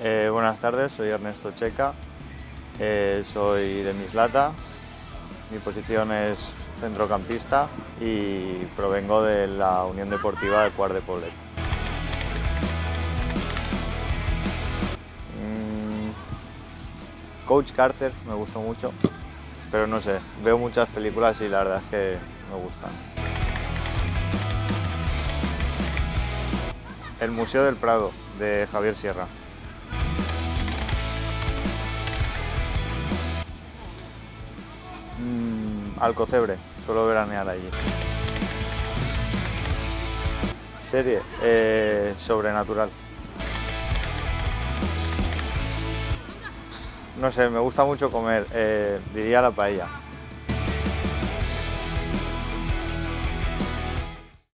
Buenas tardes, soy Ernesto Checa, soy de Mislata, mi posición es centrocampista y provengo de la Unión Deportiva de Quart de Poblet. Coach Carter me gustó mucho, pero no sé, veo muchas películas y la verdad es que me gustan. El Museo del Prado, de Javier Sierra. Alcocebre, suelo veranear allí. Serie, Sobrenatural. No sé, me gusta mucho comer, diría la paella.